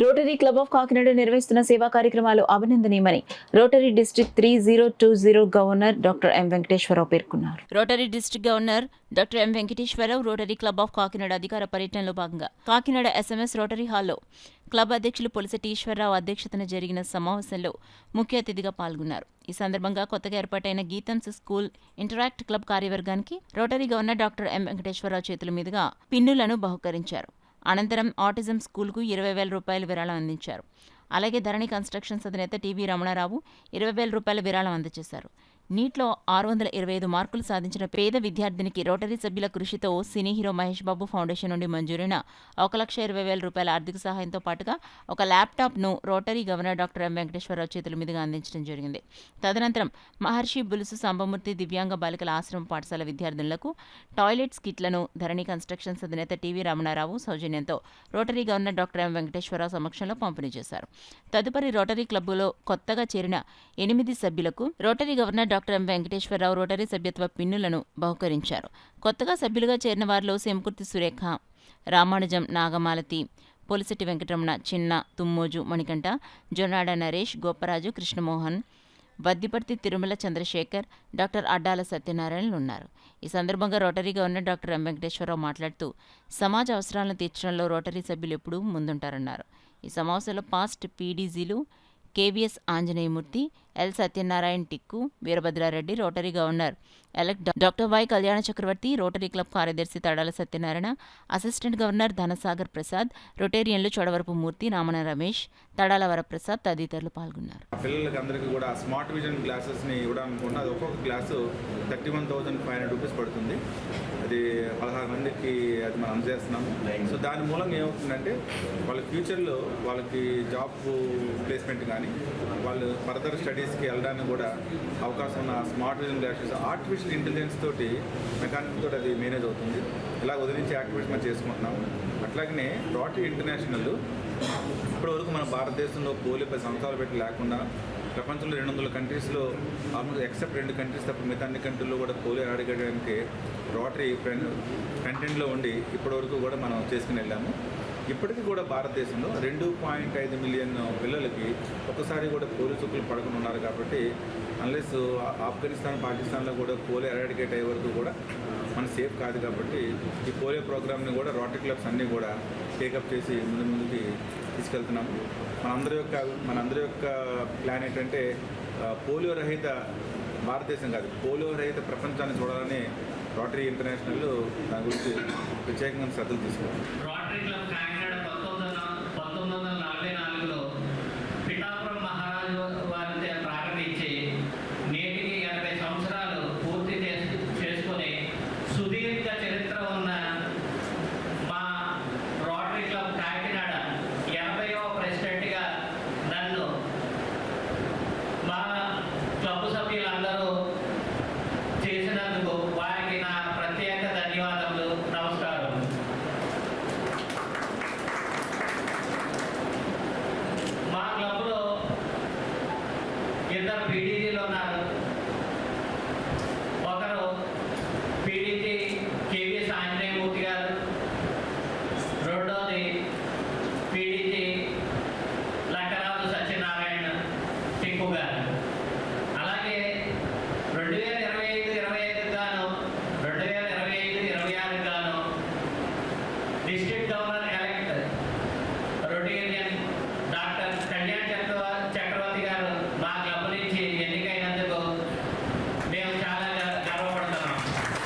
Rotary club of Kakinada నిర్వహిస్తున్న సేవా కార్యక్రమాలు అభినందనీయమని Rotary district 3020 governor doctor M Venkateswararao పేర్కొన్నారు. Rotary district governor doctor M Venkateswararao Rotary club of Kakinada అధికార పర్యటనలో భాగంగా కాకినాడ ఎస్ఎంఎస్ రోటరీ హాల్లో క్లబ్ అధ్యక్షులు పులసటి ఈశ్వరరావు అధ్యక్షతన జరిగిన సమావేశంలో ముఖ్య అతిథిగా పాల్గొన్నారు. ఈ సందర్భంగా కొత్తగా ఏర్పాటైన గీతమ్స్ స్కూల్ ఇంటరాక్ట్ క్లబ్ కార్యవర్గానికి Rotary governor doctor M Venkateswararao చేతుల మీదుగా పిన్నులను బహుకరించారు. అనంతరం ఆటిజం స్కూల్కు 20,000 రూపాయల విరాళం అందించారు. అలాగే ధరణి కన్స్ట్రక్షన్స్ అధినేత టీవీ రమణారావు 20,000 రూపాయల విరాళం అందజేశారు. నీట్లో 625 మార్కులు సాధించిన పేద విద్యార్థినికి రోటరీ సభ్యుల కృషితో cine hero Mahesh Babu foundation నుండి మంజూరైన 1,20,000 రూపాయల ఆర్థిక సహాయంతో పాటుగా ఒక ల్యాప్టాప్ను Rotary governor doctor M Venkateswararao చేతుల మీదుగా అందించడం జరిగింది. తదనంతరం మహర్షి బులుసు సాంబమూర్తి దివ్యాంగ బాలికల ఆశ్రమ పాఠశాల విద్యార్థులకు టాయిలెట్స్ కిట్లను ధరణి కన్స్ట్రక్షన్స్ అధినేత టీవీ రమణారావు సౌజన్యంతో Rotary governor doctor M Venkateswararao సమక్షంలో పంపిణీ చేశారు. తదుపరి రోటరీ క్లబ్లో కొత్తగా చేరిన 8 సభ్యులకు Rotary governor doctor M Venkateswararao Rotary సభ్యత్వ పిన్నులను బహుకరించారు. కొత్తగా సభ్యులుగా చేరిన వారిలో సేమకుర్తి సురేఖ, రామానుజం, నాగమాలతి, పొలిశెట్టి వెంకటరమణ, చిన్న, తుమ్మోజు, మణికంఠ, జొన్నాడ నరేష్, గోపరాజు, కృష్ణమోహన్, వద్దిపర్తి తిరుమల చంద్రశేఖర్, డాక్టర్ అడ్డాల సత్యనారాయణలు ఉన్నారు. ఈ సందర్భంగా Rotary governor doctor M Venkateswararao మాట్లాడుతూ సమాజ అవసరాలను తీర్చడంలో రోటరీ సభ్యులు ఎప్పుడూ ముందుంటారన్నారు. ఈ సమావేశంలో పాస్ట్ పీడీజీలు KVS Anjaneyamurthy, L Satyanarayana Tikku, Veerabhadrareddy, Rotary governor elect doctor Y Kalyana Chakravarthy, Rotary club కార్యదర్శి తడాల సత్యనారాయణ, అసిస్టెంట్ గవర్నర్ ధనసాగర్ ప్రసాద్, రొటేరియన్లు చోడవరపు మూర్తి, రామణ రమేష్, తడాల వరప్రసాద్ తదితరులు పాల్గొన్నారు. పిల్లలకి అందరికీ కూడా స్మార్ట్ విజన్ గ్లాసెస్ని ఇవ్వడానికి అది ఒక్కొక్క గ్లాసు 31,500 రూపీస్ పడుతుంది. అది 16 మందికి అది మనం అందజేస్తున్నాము. సో దాని మూలంగా ఏమవుతుందంటే వాళ్ళ ఫ్యూచర్లో వాళ్ళకి జాబ్ ప్లేస్మెంట్ కానీ వాళ్ళు ఫర్దర్ స్టడీస్కి వెళ్ళడానికి కూడా అవకాశం ఉన్న smart vision glasses artificial intelligence తోటి మెకానిక్ తోటి అది మేనేజ్ అవుతుంది. ఇలా వదిలించి యాక్టివిటీస్ మనం చేసుకుంటున్నాము. అట్లాగనే రోటరీ ఇంటర్నేషనల్ ఇప్పటివరకు మన భారతదేశంలో పోలియో 10 సంవత్సరాలు పెట్టి లేకుండా ప్రపంచంలో 200 కంట్రీస్లో ఆల్మోస్ట్ ఎక్సెప్ట్ 2 కంట్రీస్ తప్ప మిగతా అన్ని కంట్రీల్లో కూడా పోలియో అడిగడానికి రోటరీ కంటెంట్లో ఉండి ఇప్పటివరకు కూడా మనం చేసుకుని వెళ్ళాము. ఇప్పటికీ కూడా భారతదేశంలో 2.5 మిలియన్ పిల్లలకి ఒకసారి కూడా పోలియో చుక్కలు పడకుండా ఉన్నారు. కాబట్టి అన్లెస్ ఆఫ్ఘనిస్తాన్, పాకిస్తాన్లో కూడా పోలియో ఎరాడికేట్ అయ్యే వరకు కూడా మన సేఫ్ కాదు. కాబట్టి ఈ పోలియో ప్రోగ్రామ్ని కూడా రోటరీ క్లబ్స్ అన్నీ కూడా టేకప్ చేసి ముందుకి తీసుకెళ్తున్నాము. మనందరి యొక్క ప్లాన్ ఏంటంటే పోలియో రహిత భారతదేశం కాదు, పోలియో రహిత ప్రపంచాన్ని చూడాలని రోటరీ ఇంటర్నేషనల్ దాని గురించి ప్రత్యేకంగా శ్రద్ధలు తీసుకున్నాం. రోటరీ క్లబ్ కాకినాడ 1944లో పిఠాపురం మహారాజు వారితో ప్రారంభించి నేటికి 80 సంవత్సరాలు పూర్తి చేసుకుని సుదీర్ఘ చరిత్ర ఉన్న మా రోటరీ క్లబ్ కాకినాడ 80వ ప్రెసిడెంట్గా నన్ను మా క్లబ్ సభ్యులందరూ చేసినందుకు వారికి నా ప్రత్యేక ధన్యవాదములు. నమస్కారం. మా క్లబ్లో 2 పీడీజీలు ఉన్నారు.